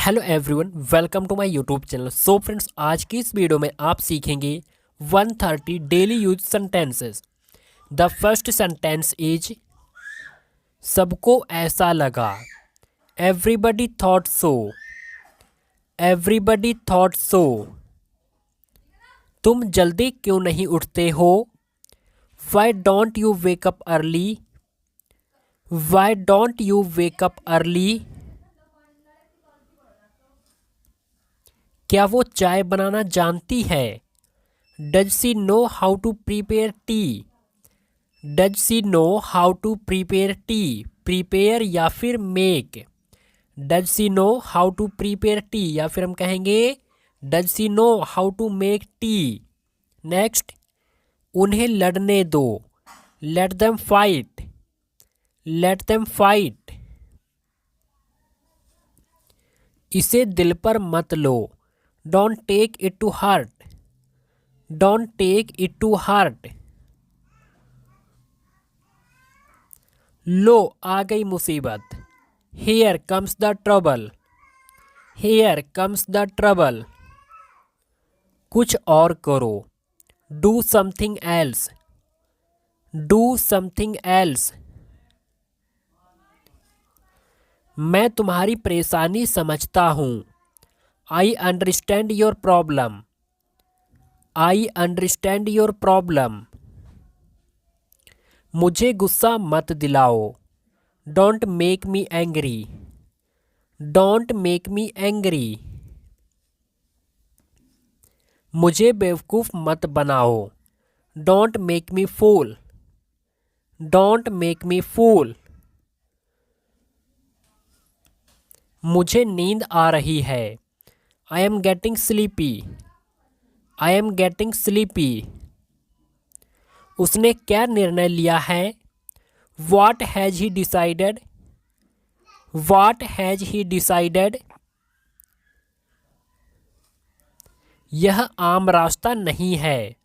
Hello everyone, welcome to my YouTube channel. So friends, आज की इस वीडियो में आप सीखेंगे 130 daily use sentences. The first sentence is सबको ऐसा लगा। Everybody thought so. Everybody thought so. तुम जल्दी क्यों नहीं उठते हो? Why don't you wake up early? Why don't you wake up early? क्या वो चाय बनाना जानती है? Does she know how to prepare tea? Does she know how to prepare T? Prepare या फिर make. Does she know how to prepare tea या फिर हम कहेंगे does she know how to make tea. Next, उन्हें लड़ने दो। Let them fight. Let them fight. इसे दिल पर मत लो। Don't take it to heart. Don't take it to heart. लो, आ गई मुसीबत। Here comes the trouble. Here comes the trouble. कुछ और करो। Do something else. Do something else. मैं तुम्हारी परेशानी समझता हूँ। I understand your problem. I understand your problem. मुझे गुस्सा मत दिलाओ। Don't make me angry. Don't make me angry. मुझे बेवकूफ़ मत बनाओ। Don't make me fool. Don't make me fool. मुझे नींद आ रही है। I am getting sleepy. I am getting sleepy. उसने क्या निर्णय लिया है? What has he decided? What has he decided? यह आम रास्ता नहीं है।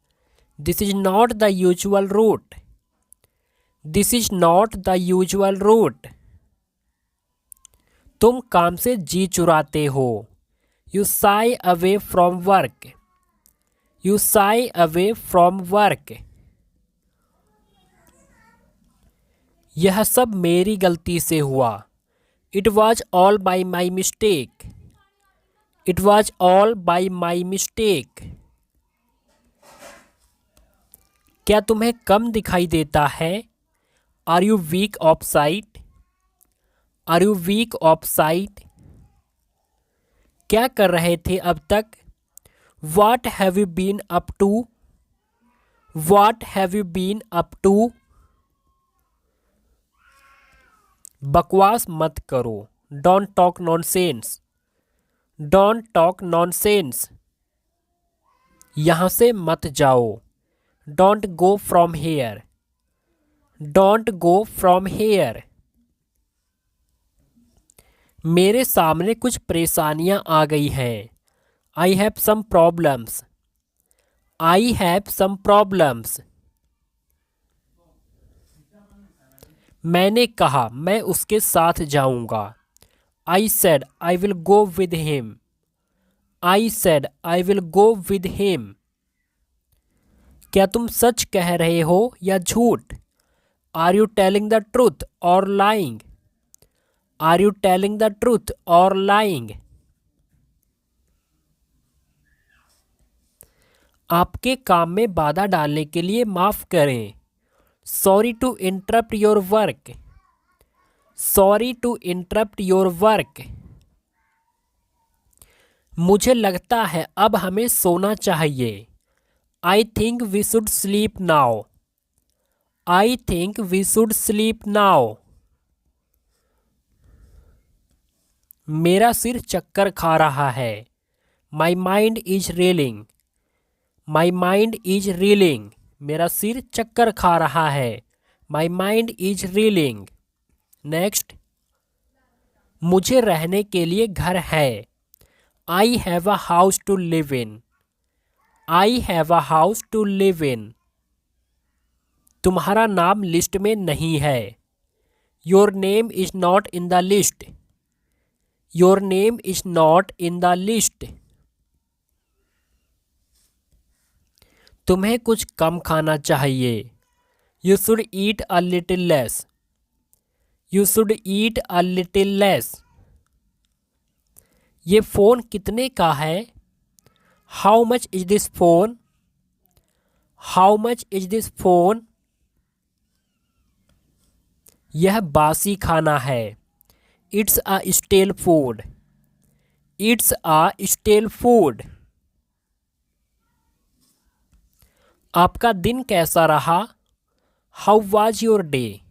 This is not the usual route. This is not the usual route. तुम काम से जी चुराते हो। You shy away from work. You shy away from work. यह सब मेरी गलती से हुआ। It was all by my mistake. It was all by my mistake. क्या तुम्हें कम दिखाई देता है? Are you weak of sight? Are you weak of sight? क्या कर रहे थे अब तक? What have you been up to? What have you been up to? बकवास मत करो। Don't talk nonsense. Don't talk nonsense. यहाँ से मत जाओ। Don't go from here. Don't go from here. मेरे सामने कुछ परेशानियाँ आ गई हैं। I have some problems. I have some problems. मैंने कहा मैं उसके साथ जाऊंगा। I said I will go with him. I said I will go with him. क्या तुम सच कह रहे हो या झूठ? Are you telling the truth or lying? Are you telling the truth or lying? आपके काम में बाधा डालने के लिए माफ़ करें। Sorry to interrupt your work. Sorry to interrupt your work. मुझे लगता है अब हमें सोना चाहिए। I think we should sleep now. I think we should sleep now. मेरा सिर चक्कर खा रहा है। My mind is reeling. My mind is reeling. मेरा सिर चक्कर खा रहा है। My mind is reeling. Next, मुझे रहने के लिए घर है। I have a house to live in. I have a house to live in. तुम्हारा नाम लिस्ट में नहीं है। Your name is not in the list. Your name is not in the list. तुम्हें कुछ कम खाना चाहिए। You should eat a little less. You should eat a little less. ये फ़ोन कितने का है? How much is this phone? How much is this phone? यह बासी खाना है। It's a stele food. It's a stele food. आपका दिन कैसा रहा? How was your day?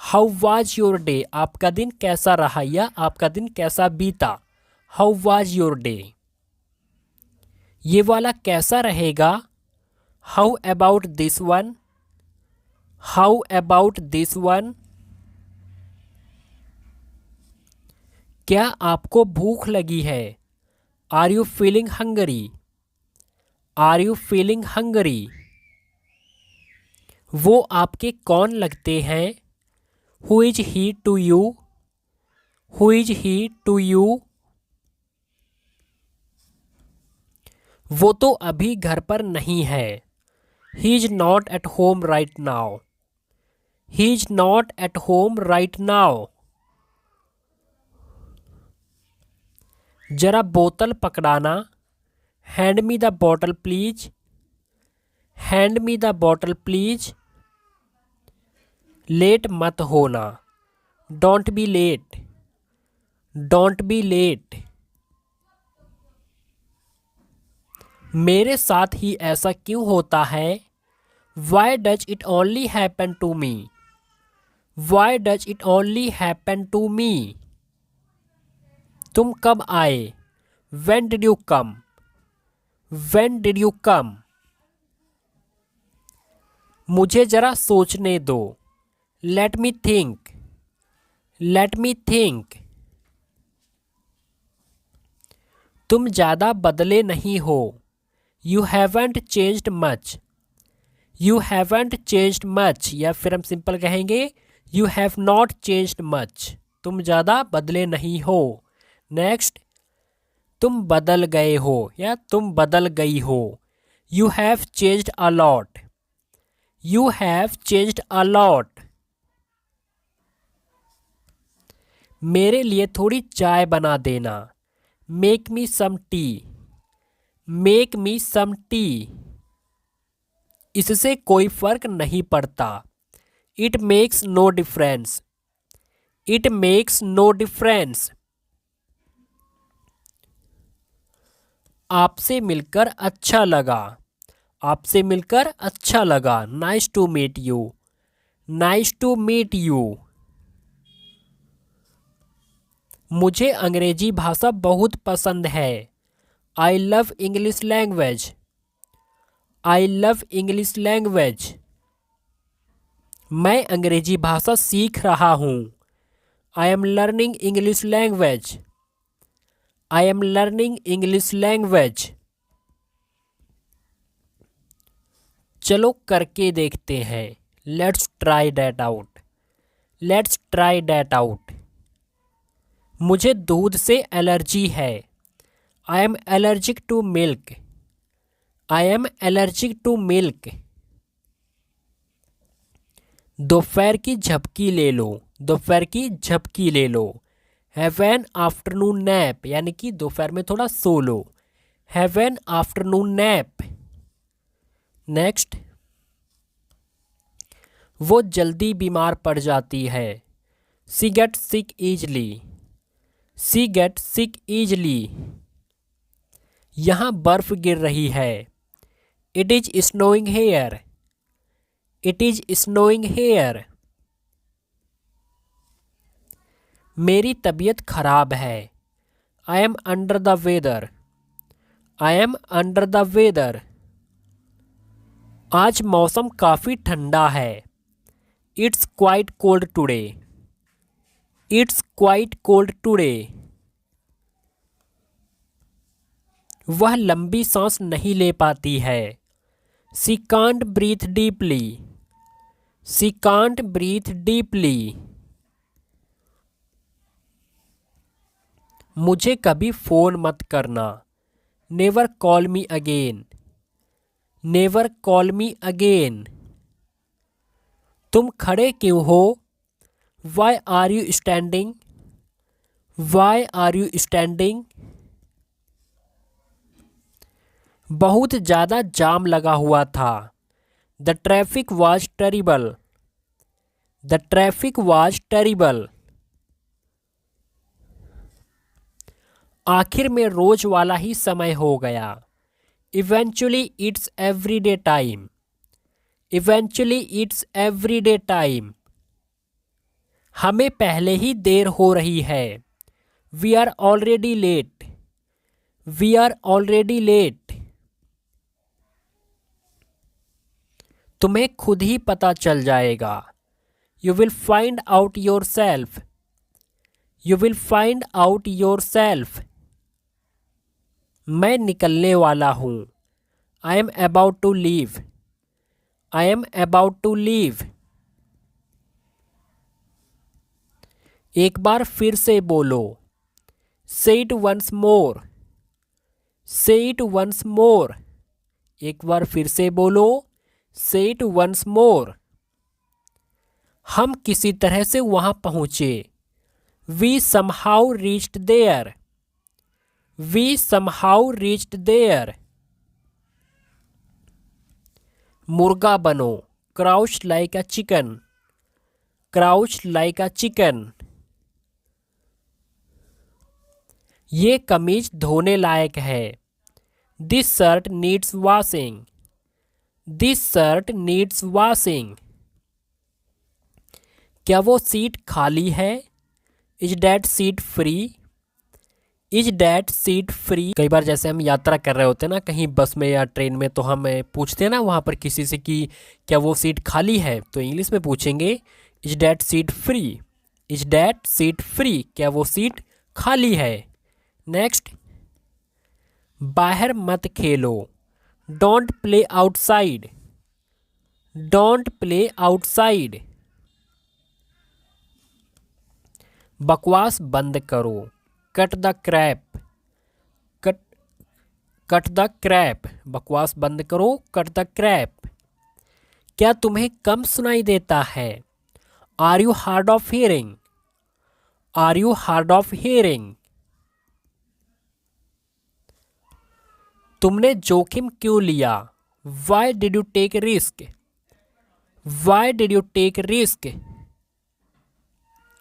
How was your day? आपका दिन कैसा रहा या आपका दिन कैसा बीता? How was your day? ये वाला कैसा रहेगा? How about this one? How about this one? क्या आपको भूख लगी है? Are you feeling hungry? Are you feeling hungry? वो आपके कौन लगते हैं? Who is he to you? Who is he to you? वो तो अभी घर पर नहीं है। He is not at home right now. He is not at home right now. जरा बोतल पकड़ाना। Hand me the bottle please. Hand me the bottle please. Late मत होना। Don't be late. Don't be late. मेरे साथ ही ऐसा क्यों होता है? Why does it only happen to me? Why does it only happen to me? तुम कब आए? When did you come? When did you come? मुझे जरा सोचने दो। Let me think. Let me think. तुम ज़्यादा बदले नहीं हो। You haven't changed much. You haven't changed much. या फिर हम सिंपल कहेंगे You have not changed much. तुम ज़्यादा बदले नहीं हो। नेक्स्ट, तुम बदल गए हो या तुम बदल गई हो। You have changed a lot. You have changed a lot. मेरे लिए थोड़ी चाय बना देना। Make me some tea. Make me some tea. इससे कोई फर्क नहीं पड़ता। It makes no difference. It makes no difference. आपसे मिलकर अच्छा लगा। आपसे मिलकर अच्छा लगा। Nice to meet you. Nice to meet you. मुझे अंग्रेजी भाषा बहुत पसंद है। I love English language. I love English language. मैं अंग्रेजी भाषा सीख रहा हूँ। I am learning English language. I am learning English language. चलो करके देखते हैं। Let's try that out. Let's try that out. मुझे दूध से एलर्जी है। I am allergic to milk. I am allergic to milk. दोपहर की झपकी ले लो। दोपहर की झपकी ले लो। हैव एन आफ्टरनून नैप, यानी कि दोपहर में थोड़ा सो लो। Have an afternoon nap. Next, वो जल्दी बीमार पड़ जाती है। She get sick easily. She get sick easily. यहाँ बर्फ गिर रही है। It is snowing here. It is snowing here. मेरी तबीयत खराब है। I am under the weather. I am under the weather. आज मौसम काफ़ी ठंडा है। It's quite cold today. It's quite cold today. वह लंबी सांस नहीं ले पाती है। She can't breathe deeply. She can't breathe deeply. मुझे कभी फ़ोन मत करना। Never call me again. Never call me again. तुम खड़े क्यों हो? Why are you standing? Why are you standing? बहुत ज़्यादा जाम लगा हुआ था। The traffic was terrible. The traffic was terrible. आखिर में रोज वाला ही समय हो गया। Eventually it's everyday time. Eventually it's everyday time. हमें पहले ही देर हो रही है। We are already late. We are already late. तुम्हें खुद ही पता चल जाएगा। You will find out yourself. You will find out yourself. मैं निकलने वाला हूँ। I am about to leave. I am about to leave. एक बार फिर से बोलो। से इट वंस मोर। से इट वंस मोर। एक बार फिर से बोलो। से इट वंस मोर। हम किसी तरह से वहां पहुंचे। We somehow reached there. We somehow reached there. मुर्गा बनो। Crouch like a chicken. Crouch like a chicken. ये कमीज धोने लायक है। This shirt needs washing. This shirt needs washing. क्या वो सीट खाली है? Is that seat free? Is that seat free? कई बार जैसे हम यात्रा कर रहे होते हैं ना, कहीं बस में या ट्रेन में, तो हम पूछते हैं ना वहाँ पर किसी से कि क्या वो सीट खाली है, तो इंग्लिश में पूछेंगे is that seat free? Is that seat free? क्या वो सीट खाली है? नेक्स्ट, बाहर मत खेलो। Don't play outside. Don't play outside. बकवास बंद करो। Cut the crap. Cut cut the crap. बकवास बंद करो। Cut the crap. क्या तुम्हें कम सुनाई देता है? Are you hard of hearing? Are you hard of hearing? तुमने जोखिम क्यों लिया? Why did you take risk? Why did you take risk?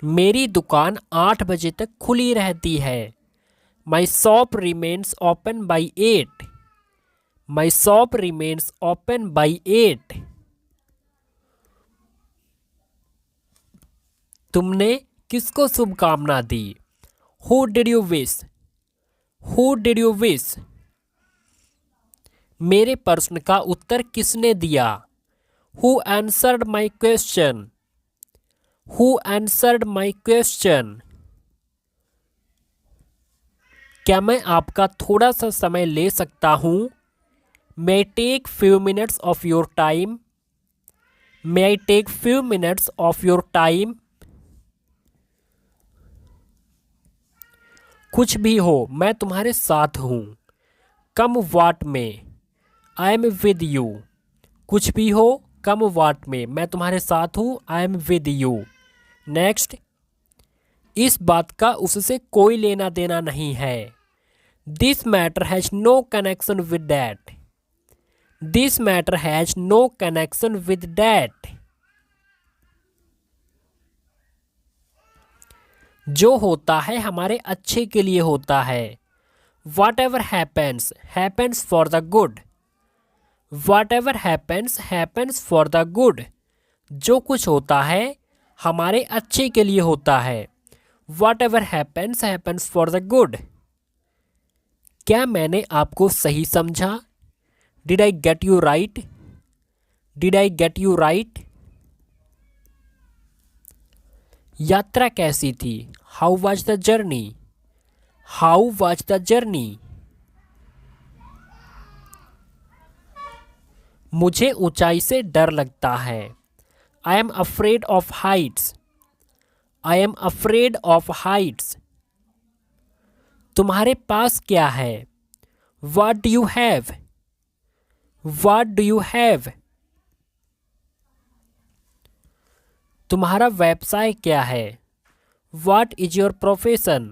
मेरी दुकान 8 बजे तक खुली रहती है। My shop remains open by 8। My shop remains open by 8। तुमने किसको शुभकामना दी? Who did you wish? Who did you wish? मेरे प्रश्न का उत्तर किसने दिया? Who answered my question? Who answered my question? क्या मैं आपका थोड़ा सा समय ले सकता हूँ? May I take few minutes of your time? May I take few minutes of your time? कुछ भी हो, मैं तुम्हारे साथ हूँ। कम वाट में। आई एम विद यू। कुछ भी हो, कम वाट में, मैं तुम्हारे साथ हूँ। I am with you. Next, इस बात का उससे कोई लेना देना नहीं है। This matter has no connection with that. This matter has no connection with that. जो होता है हमारे अच्छे के लिए होता है। Whatever happens happens for the good. Whatever happens happens for the good. जो कुछ होता है हमारे अच्छे के लिए होता है। Whatever happens happens for the good. क्या मैंने आपको सही समझा? Did I get you right? Did I get you right? यात्रा कैसी थी? How was the journey? How was the journey? मुझे ऊंचाई से डर लगता है। I am afraid of Heights. I am afraid of Heights. तुम्हारे पास क्या है? What do you have? What do you have? तुम्हारा व्यवसाय क्या है? What is your profession?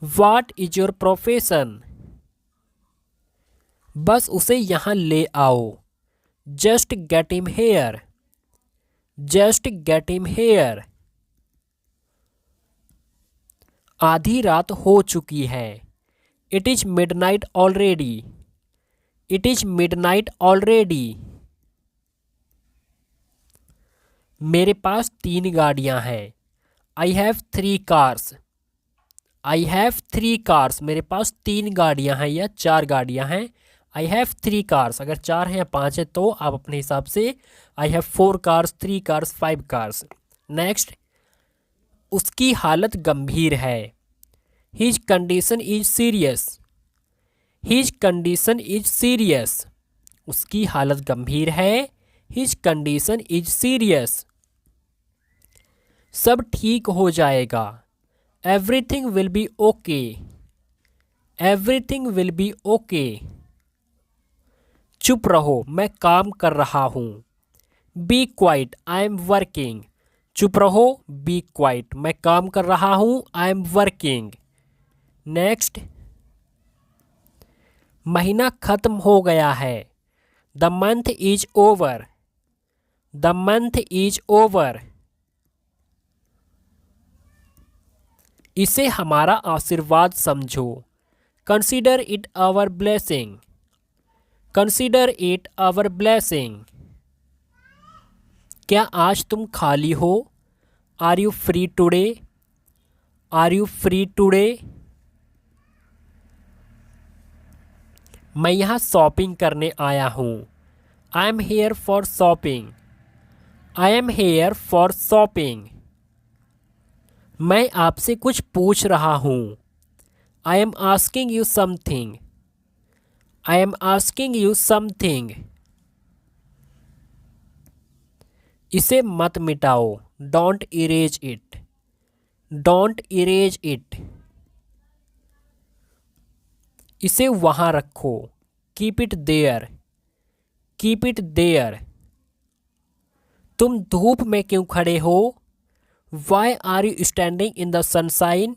What is your profession? बस उसे यहाँ ले आओ। Just get him here. Just get him here. आधी रात हो चुकी है। It is midnight already. It is midnight already. मेरे पास 3 गाड़ियां हैं। I have 3 cars. I have 3 cars. मेरे पास 3 गाड़ियां हैं या 4 गाड़ियां हैं। I have 3 cars. अगर 4 हैं या 5 है तो आप अपने हिसाब से I have 4 cars, 3 cars, 5 cars. Next, उसकी हालत गंभीर है। His condition is serious. His condition is serious. उसकी हालत गंभीर है। His condition is serious. सब ठीक हो जाएगा। Everything will be okay. Everything will be okay. चुप रहो, मैं काम कर रहा हूँ। Be quiet, I am working. चुप रहो, be quiet, मैं काम कर रहा हूँ। I am working. नेक्स्ट, महीना खत्म हो गया है। The month is over. The month is over. इसे हमारा आशीर्वाद समझो। Consider it our blessing. Consider it our blessing. क्या आज तुम खाली हो? Are you free today? Are you free today? मैं यहाँ शॉपिंग करने आया हूँ। I am here for shopping. I am here for shopping. मैं आपसे कुछ पूछ रहा हूँ। I am asking you something. I am asking you something. इसे मत मिटाओ। Don't erase it. Don't erase it. इसे वहाँ रखो। Keep it there. Keep it there. तुम धूप में क्यों खड़े हो? Why are you standing in the sunshine?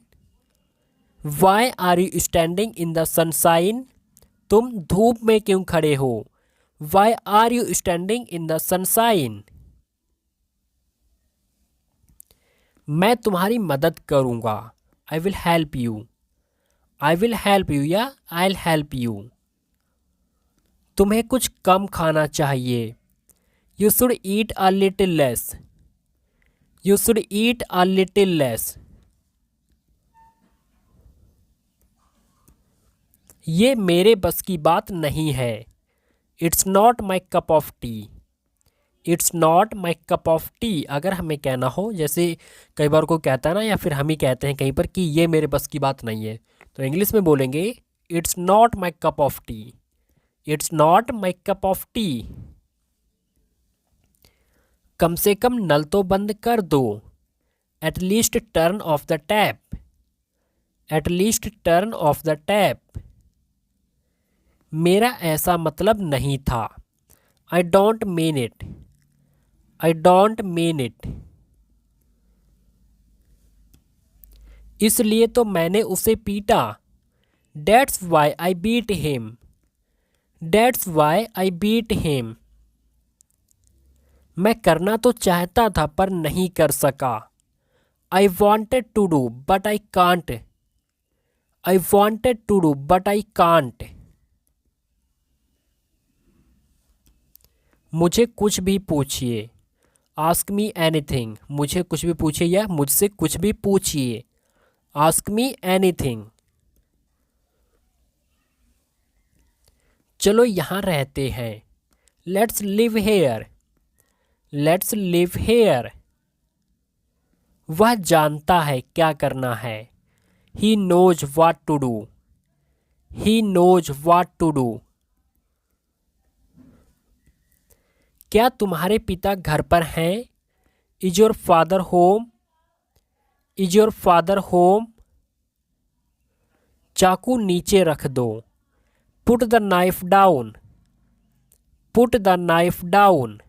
Why are you standing in the sunshine? तुम धूप में क्यों खड़े हो? Why are you standing in the sunshine? मैं तुम्हारी मदद करूँगा। I will help you. I will help you या I'll help you. तुम्हें कुछ कम खाना चाहिए। You should eat a little less. You should eat a little less. ये मेरे बस की बात नहीं है। It's not my cup of tea. It's not my cup of tea. अगर हमें कहना हो, जैसे कई बार कोई कहता है ना, या फिर हम ही कहते हैं कहीं पर कि ये मेरे बस की बात नहीं है, तो इंग्लिश में बोलेंगे It's not my cup of tea. It's not my cup of tea. कम से कम नल तो बंद कर दो। At least turn off the tap. At least turn off the tap. मेरा ऐसा मतलब नहीं था। I don't mean it. I don't mean it. इसलिए तो मैंने उसे पीटा। That's why I beat him. That's why I beat him. मैं करना तो चाहता था पर नहीं कर सका। I wanted to do but I can't. I wanted to do but I can't. मुझे कुछ भी पूछिए। Ask me anything. मुझे कुछ भी पूछिए या मुझसे कुछ भी पूछिए। Ask me anything. चलो यहाँ रहते हैं। Let's live here. Let's live here. वह जानता है क्या करना है। He knows what to do. He knows what to do. क्या तुम्हारे पिता घर पर हैं? Is your father home? Is your father home? चाकू नीचे रख दो। Put the knife down. Put the knife down.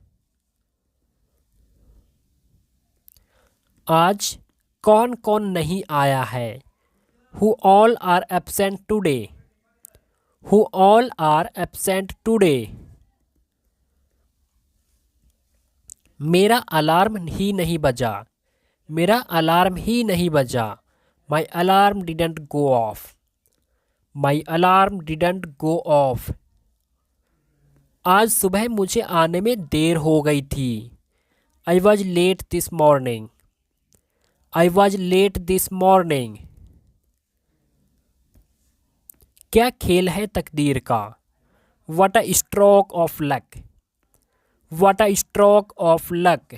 आज कौन कौन नहीं आया है? Who all are absent today. Who all are absent today. मेरा अलार्म ही नहीं बजा। मेरा अलार्म ही नहीं बजा। My alarm didn't go off. My alarm didn't go off. आज सुबह मुझे आने में देर हो गई थी। I was late this morning. I was late this morning. क्या खेल है तकदीर का? What a stroke of luck. What a stroke of luck.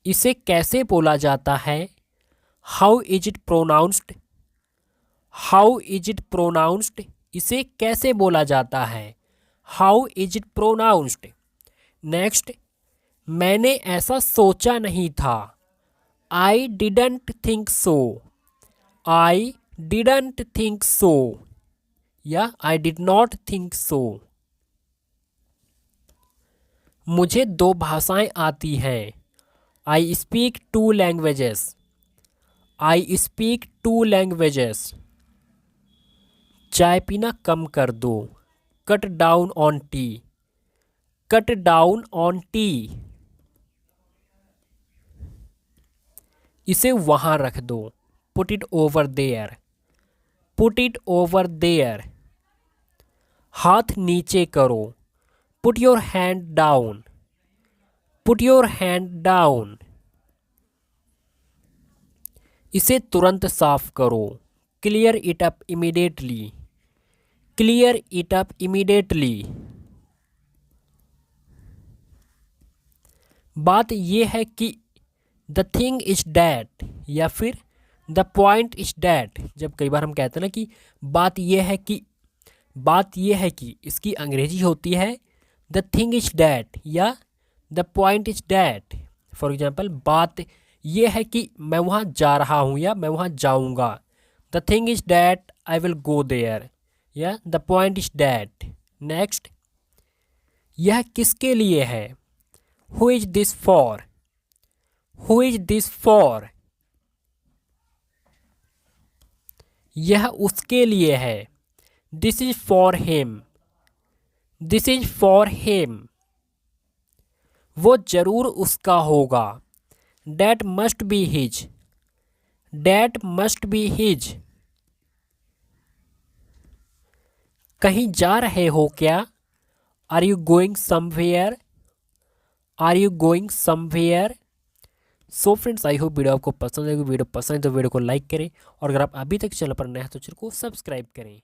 इसे कैसे बोला जाता है? How is it pronounced. How is it pronounced. इसे कैसे बोला जाता है? How is it pronounced. Next, मैंने ऐसा सोचा नहीं था। I didn't think so. I didn't think so या I did not think so. मुझे 2 भाषाएं आती हैं। I speak 2 languages. I speak 2 languages. चाय पीना कम कर दो। Cut down on tea. Cut down on tea. इसे वहां रख दो। Put it over there. Put it over there. हाथ नीचे करो। Put your hand down. Put your hand down. इसे तुरंत साफ करो। Clear it up immediately. Clear it up immediately. बात यह है कि द थिंग इज डैट या फिर द पॉइंट इज डैट। जब कई बार हम कहते हैं ना कि बात यह है कि, बात यह है कि, इसकी अंग्रेजी होती है द थिंग इज डैट या the point is that. For example, बात यह है कि मैं वहाँ जा रहा हूँ या मैं वहाँ जाऊँगा। The thing is that I will go there या the point is that. Next, यह किसके लिए है? Who is this for. Who is this for. यह उसके लिए है। This is for him. This is for him. वो जरूर उसका होगा। That must be his. That must be his. कहीं जा रहे हो क्या? Are you going somewhere. Are you going somewhere. So friends, I hope video आपको पसंद आएगी। वीडियो पसंद है तो वीडियो को लाइक करें और अगर आप अभी तक चैनल पर नए हैं तो चैनल को सब्सक्राइब करें।